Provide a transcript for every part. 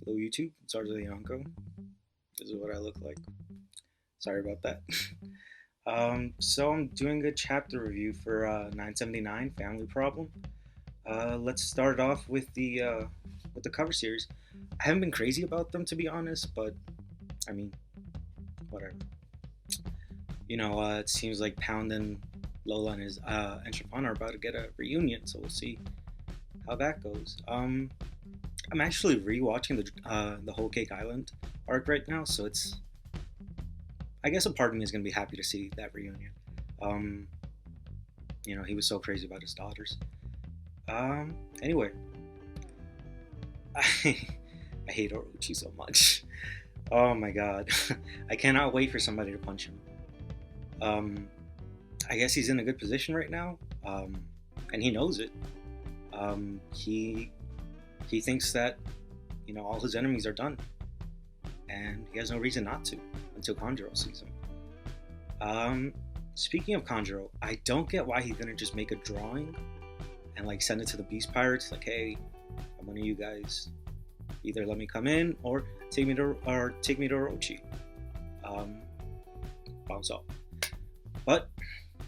Hello YouTube, it's RJ Yanko. This is what I look like. Sorry about that. So I'm doing a chapter review for 979 Family Problem. Let's start off with the cover series. I haven't been crazy about them to be honest, but I mean, whatever. It seems like Pound and Lola and Chiffon are about to get a reunion, so we'll see how that goes. I'm actually rewatching the Whole Cake Island arc right now, so it's I guess a part of me is gonna be happy to see that reunion. Um, he was so crazy about his daughters. Anyway, I I hate Orochi so much. Oh my god, I cannot wait for somebody to punch him. Um, I guess he's in a good position right now, and he knows it. He thinks that all his enemies are done, and he has no reason not to until Kanjuro sees him. Speaking of Kanjuro, I don't get why he didn't just make a drawing and like send it to the Beast Pirates, like, hey, I'm one of you guys. Either let me come in or take me to Orochi. Um, Bounce off. But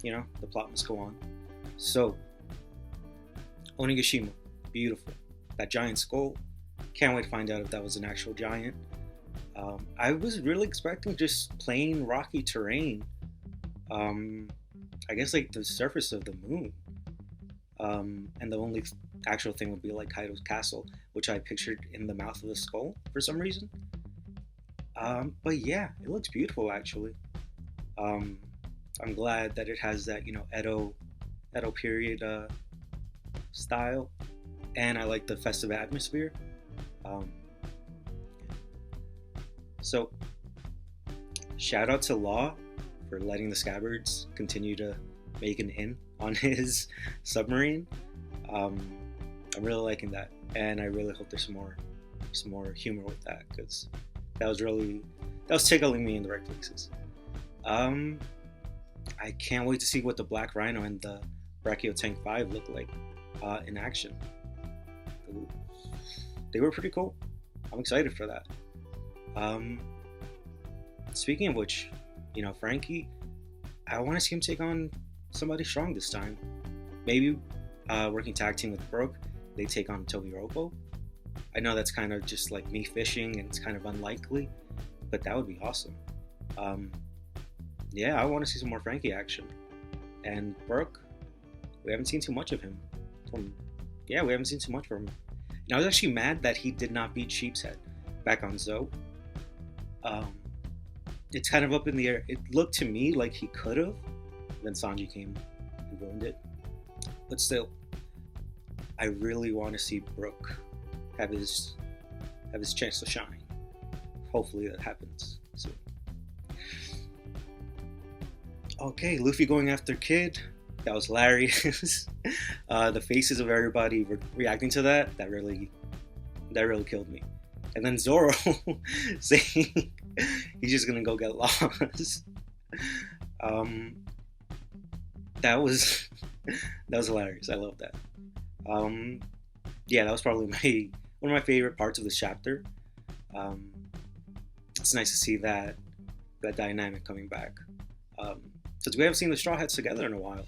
the plot must go on. So Onigashima, beautiful. That giant skull. Can't wait to find out if that was an actual giant. I was really expecting just plain rocky terrain. Um, I guess like the surface of the moon. And the only actual thing would be like Kaido's castle, which I pictured in the mouth of the skull for some reason. But yeah, it looks beautiful actually. Um, I'm glad that it has that Edo period style, and I like the festive atmosphere. Um, so shout out to Law for letting the Scabbards continue to make an inn on his submarine. Um, I'm really liking that, and I really hope there's some more humor with that because that was tickling me in the right places. Um, I can't wait to see what the Black Rhino and the Brachio Tank 5 look like in action. Ooh, they were pretty cool. I'm excited for that. Um, Speaking of which, Frankie, I want to see him take on somebody strong this time. Maybe working tag team with Brooke, they take on Toby Ropo. I know that's kind of just like me fishing and it's kind of unlikely, but that would be awesome. Um, yeah, I want to see some more Frankie action. And Brooke, we haven't seen too much of him. From Yeah, we haven't seen too much from him. And I was actually mad that he did not beat Sheepshead back on Zoe. Um, it's kind of up in the air. It looked to me like he could have. Then Sanji came and ruined it. But still, I really want to see Brooke have his chance to shine. Hopefully that happens soon. Okay, Luffy going after Kid. That was hilarious. The faces of everybody reacting to that really killed me. And then Zoro saying he's just gonna go get lost. Um, that was that was hilarious. I love that. Um, yeah, that was probably my one of my favorite parts of this chapter. Um, it's nice to see that dynamic coming back because we haven't seen the Straw Hats together in a while.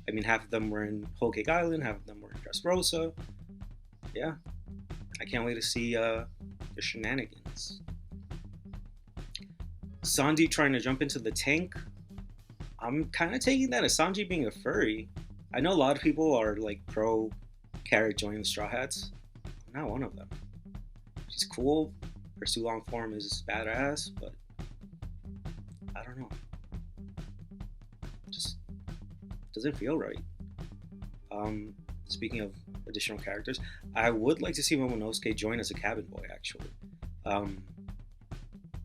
I mean, half of them were in Whole Cake Island, half of them were in Dressrosa. Yeah, I can't wait to see the shenanigans. Sanji trying to jump into the tank. I'm kind of taking that as Sanji being a furry. I know a lot of people are like pro Carrot joining the Straw Hats. I'm not one of them. She's cool. Her Long form is badass, but I don't know. Just doesn't feel right. Speaking of additional characters, I would like to see Momonosuke join as a cabin boy. Actually, um,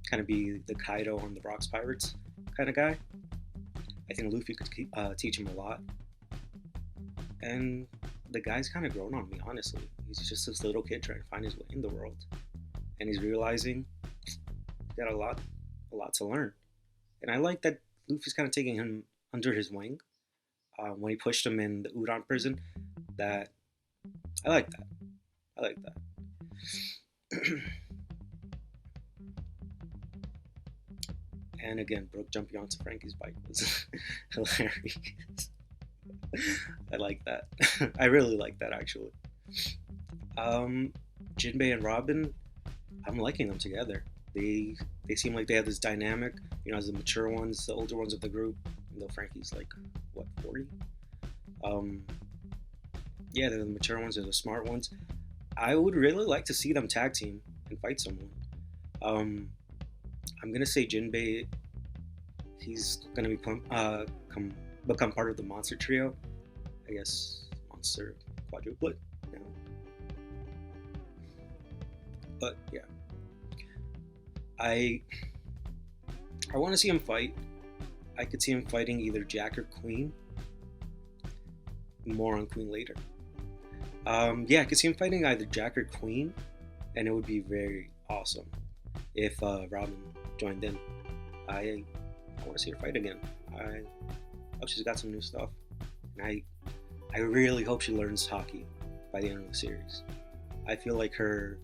kind of be the Kaido on the Rocks Pirates kind of guy. I think Luffy could teach him a lot. And the guy's kind of grown on me, honestly. He's just this little kid trying to find his way in the world, and he's realizing he's got a lot to learn. And I like that Luffy's kind of taking him under his wing when he pushed him in the Udon prison. That I like that. I like that. And again, Brooke jumping onto Frankie's bike was hilarious. I like that. I really like that actually. Um, Jinbei and Robin, I'm liking them together. They seem like they have this dynamic, as the mature ones, the older ones of the group. Though Frankie's like what 40. Um, yeah, they're the mature ones. They're the smart ones. I would really like to see them tag team and fight someone. Um, I'm gonna say Jinbei. He's gonna become part of the monster trio. I guess monster quadruplet. Yeah. But yeah, I I want to see him fight. I could see him fighting either Jack or Queen. More on Queen later. Yeah, I could see him fighting either Jack or Queen, and it would be very awesome if Robin joined in. I want to see her fight again. I hope she's got some new stuff, and I really hope she learns hockey by the end of the series. I feel like her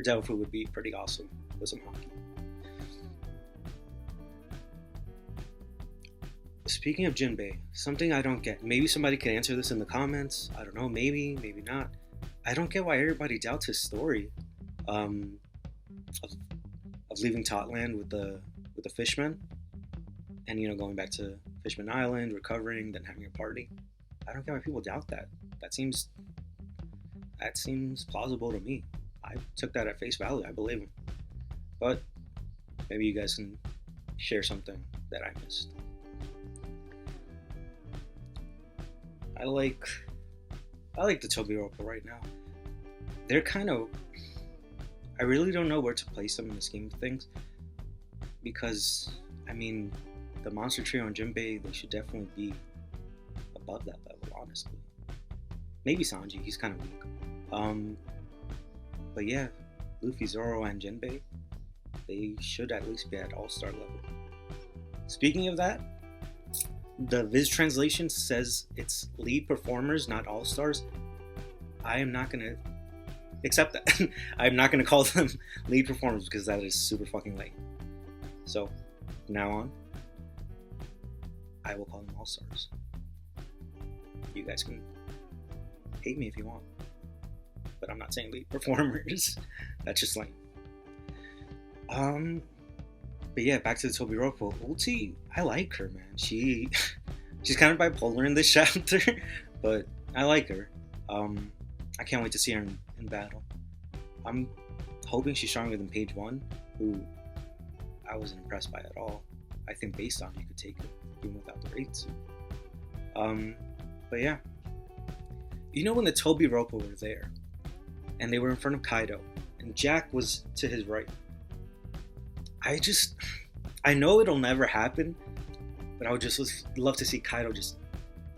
devil fruit would be pretty awesome with some hockey. Speaking of Jinbei, something I don't get. Maybe somebody can answer this in the comments. I don't know. Maybe not. I don't get why everybody doubts his story um, of leaving Totland with the fishmen, and going back to Fishman Island, recovering, then having a party. I don't get why people doubt that. That seems plausible to me. I took that at face value. I believe him. But maybe you guys can share something that I missed. I like the Toby Roppo right now. They're kind of. I really don't know where to place them in the scheme of things, because the Monster Trio and Jinbei, they should definitely be above that level. Honestly, maybe Sanji. He's kind of weak. But yeah, Luffy, Zoro, and Jinbei, they should at least be at All-Star level. Speaking of that, the Viz translation says it's lead performers, not all-stars. I am not going to accept that. I'm not going to call them lead performers because that is super fucking lame. So, from now on, I will call them all-stars. You guys can hate me if you want. But I'm not saying lead performers. That's just lame. But yeah, back to the Toby Roppo. Ulti, I like her, man. She's kind of bipolar in this chapter, but I like her. I can't wait to see her in battle. I'm hoping she's stronger than Page 1, who I wasn't impressed by at all. I think based on you could take it even without the raid suit. But yeah. When the Toby Roppo were there, and they were in front of Kaido, and Jack was to his right, I know it'll never happen, but I would just love to see Kaido just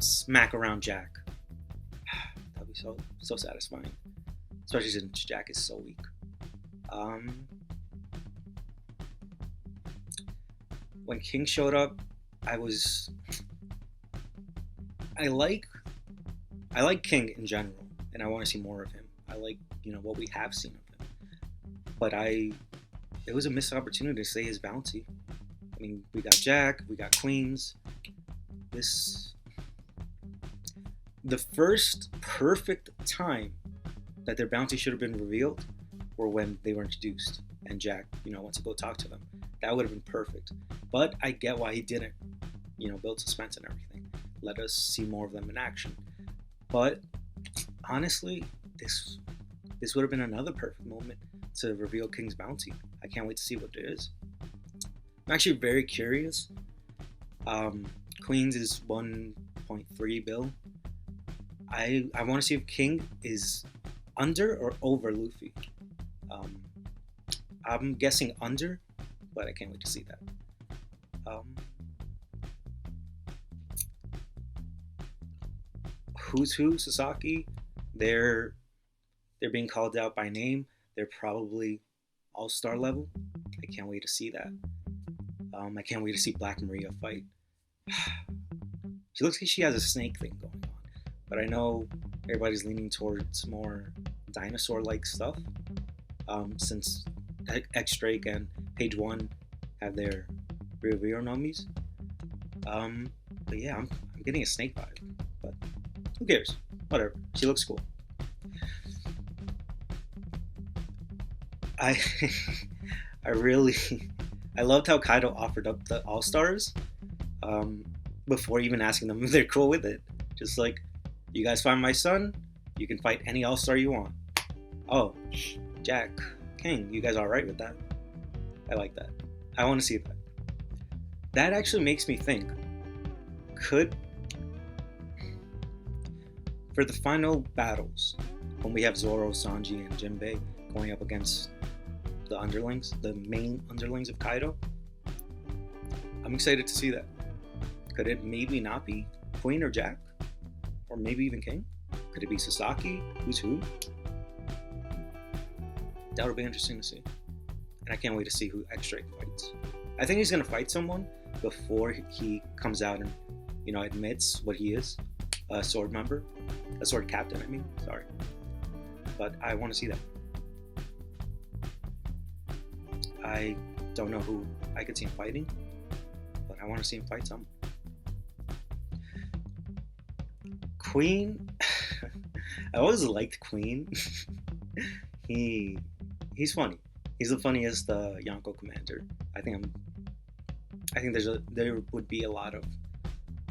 smack around Jack. That'd be so satisfying, especially since Jack is so weak. When King showed up, I like King in general, and I want to see more of him. I like what we have seen of him, but it was a missed opportunity to say his bounty. We got Jack, we got Queens. The first perfect time that their bounty should have been revealed were when they were introduced, and Jack, went to go talk to them. That would have been perfect. But I get why he didn't, build suspense and everything. Let us see more of them in action. But honestly, this would have been another perfect moment to reveal King's bounty. I can't wait to see what it is. I'm actually very curious. Queens is 1.3 bill. I want to see if King is under or over Luffy. I'm guessing under, but I can't wait to see that. Who's who? Sasaki. They're being called out by name. They're probably all-star level. I can't wait to see that. I can't wait to see Black Maria fight. She looks like she has a snake thing going on, but I know everybody's leaning towards more dinosaur-like stuff. Since X Drake and Page 1 have their Rear Nomis. But yeah, I'm getting a Snake vibe. But who cares? Whatever. She looks cool. I I really I loved how Kaido offered up the All Stars um, before even asking them if they're cool with it. Just like, you guys find my son, you can fight any All Star you want. Oh, Jack, King, you guys all right with that? I like that. I want to see that. That actually makes me think. Could for the final battles, when we have Zoro, Sanji, and Jinbei going up against the underlings, the main underlings of Kaido, I'm excited to see that. Could it maybe not be Queen or Jack? Or maybe even King? Could it be Sasaki? Who's who? That would be interesting to see. And I can't wait to see who X Drake fights. I think he's going to fight someone before he comes out and, admits what he is. A sword member. A sword captain, I mean. Sorry. But I want to see that. I don't know who I could see him fighting, but I want to see him fight someone. Queen. I always liked Queen. He's funny. He's the funniest Yonko commander. I think there would be a lot of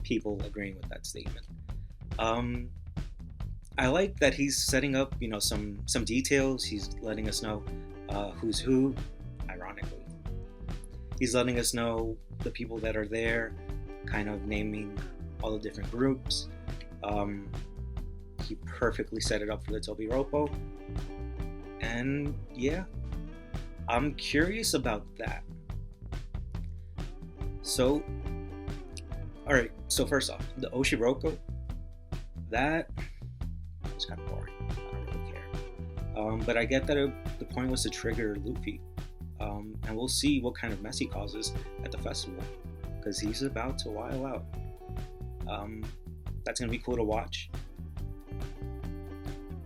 people agreeing with that statement. I like that he's setting up, some details. He's letting us know who's who. Ironically, he's letting us know the people that are there, kind of naming all the different groups. He perfectly set it up for the Tobi Roppo, and yeah, I'm curious about that. So, alright, so first off, the Oshiroko, that was kind of boring. I don't really care. But I get that the point was to trigger Luffy. And we'll see what kind of mess he causes at the festival, because he's about to wild out. That's going to be cool to watch.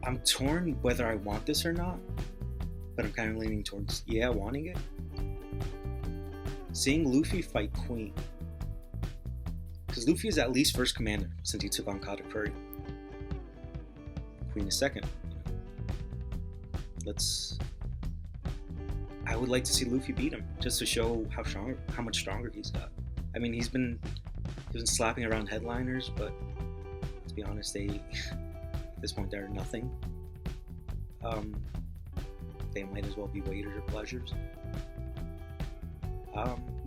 I'm torn whether I want this or not, but I'm kind of leaning towards, wanting it. Seeing Luffy fight Queen, because Luffy is at least first commander since he took on Katakuri. Queen is second. I would like to see Luffy beat him, just to show how much stronger he's got. I mean, he's been slapping around headliners, but let's be honest, at this point they're nothing. They might as well be waiters or pleasures.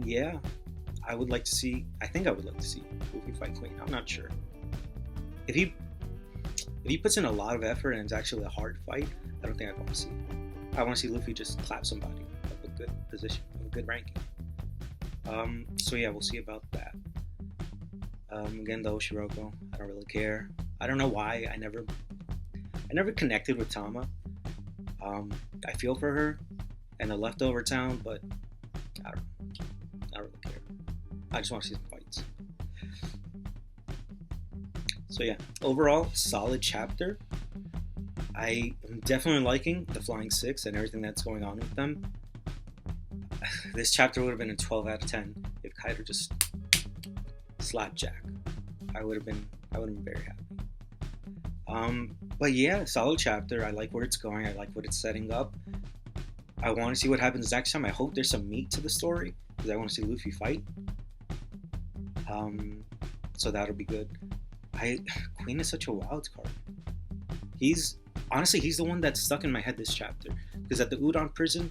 Yeah, I would like to see. I think I would like to see Luffy fight Queen. I'm not sure. If he puts in a lot of effort and it's actually a hard fight, I don't think I want to see it. I want to see Luffy just clap somebody of a good position, of a good ranking. So yeah, we'll see about that. Again, the Oshiroko, I don't really care. I don't know why. I never connected with Tama. I feel for her and the leftover town, but I don't really care. I just want to see some fights. So yeah, overall, solid chapter. I am definitely liking the Flying Six and everything that's going on with them. This chapter would have been a 12 out of 10 if Kaido just slapped Jack. I would have been very happy. But yeah, solid chapter. I like where it's going. I like what it's setting up. I want to see what happens next time. I hope there's some meat to the story, because I want to see Luffy fight. So that'll be good. Queen is such a wild card. He's the one that's stuck in my head this chapter, because at the Udon prison,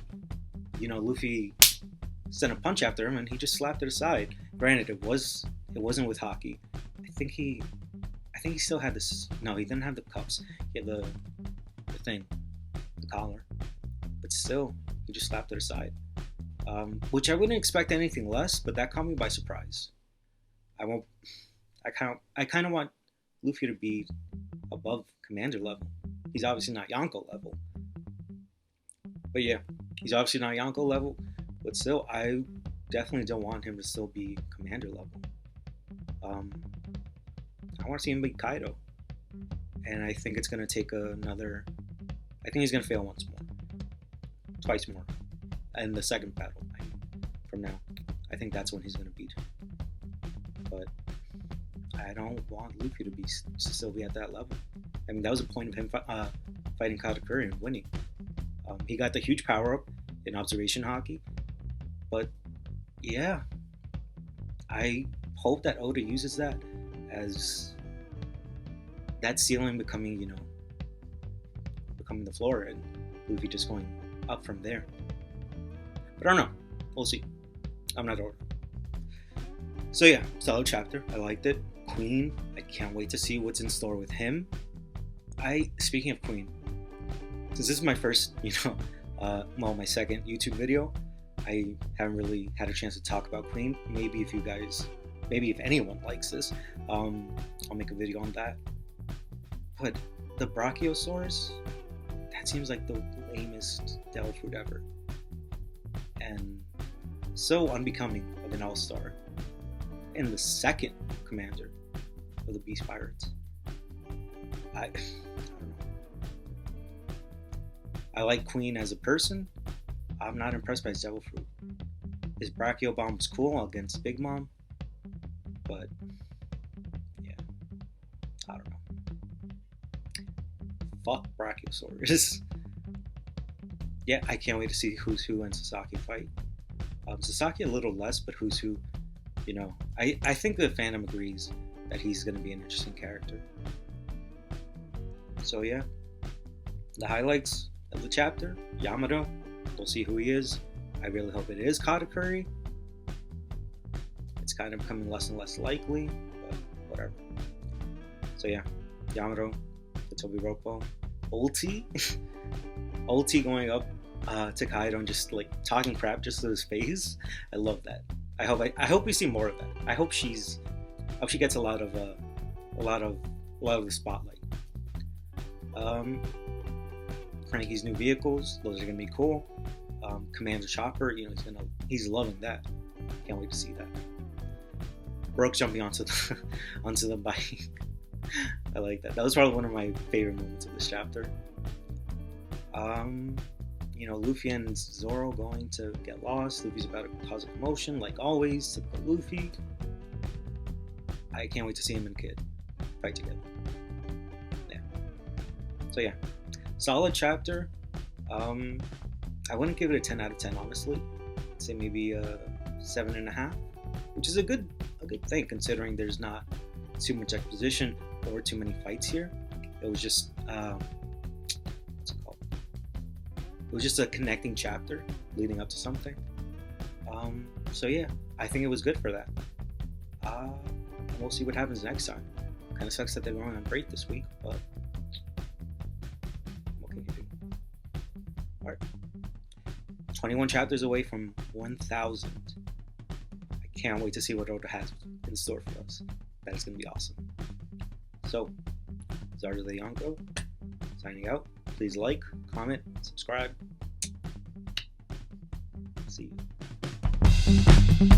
Luffy sent a punch after him and he just slapped it aside. Granted, it wasn't with Haki. I think he still had this. No, he didn't have the cuffs. He had the thing, the collar. But still, he just slapped it aside. Which I wouldn't expect anything less, but that caught me by surprise. I kind of want Luffy to be above commander level. He's obviously not Yonko level. But yeah, he's obviously not Yonko level. But still, I definitely don't want him to still be commander level. I want to see him beat Kaido. And I think it's going to take another... I think he's going to fail once more. Twice more. And the second battle, from now. I think that's when he's going to beat him. But I don't want Luffy to still be at that level. I mean, that was the point of him fighting Katakuri and winning. He got the huge power up in observation haki. But yeah, I hope that Oda uses that as that ceiling becoming the floor, and Luffy just going up from there. But I don't know. We'll see. I'm not Oda. So yeah, solid chapter. I liked it. Queen, I can't wait to see what's in store with him. Speaking of Queen, since this is my first, my second YouTube video, I haven't really had a chance to talk about Queen. Maybe if anyone likes this, I'll make a video on that. But the Brachiosaurus, that seems like the lamest devil fruit ever. And so unbecoming of an all-star. And the second commander of the Beast Pirates. I don't know. I like Queen as a person. I'm not impressed by his devil fruit. His Brachio Bomb was cool against Big Mom. But, yeah. I don't know. Fuck Brachiosaurus. Yeah, I can't wait to see who's who and Sasaki fight. Sasaki a little less, but who's who, I think the fandom agrees that he's going to be an interesting character. So yeah, the highlights of the chapter: Yamato. We'll see who he is. I really hope it is Katakuri. It's kind of becoming less and less likely, but whatever. So yeah, Yamato, the Tobi Roppo, Ulti, Ulti going up to Kaido and just like talking crap just to his face. I love that. I hope we see more of that. I hope she gets a lot of the spotlight. Frankie's new vehicles, those are gonna be cool. Commander Chopper, he's loving that. Can't wait to see that. Brook jumping onto the bike. I like that. That was probably one of my favorite moments of this chapter. Luffy and Zoro going to get lost. Luffy's about to cause a commotion, like always, typical Luffy. I can't wait to see him and Kid fight together. Yeah. So yeah, solid chapter. I wouldn't give it a 10 out of 10, honestly. I'd say maybe a 7.5, which is a good thing considering there's not too much exposition or too many fights here. It was just what's it called? It was just a connecting chapter leading up to something. So yeah, I think it was good for that. We'll see what happens next time. Kind of sucks that they're going on break this week, but what can you do? Alright. 21 chapters away from 1,000. I can't wait to see what Oda has in store for us. That is going to be awesome. So, Zardo the Yonko, signing out. Please like, comment, subscribe. See you.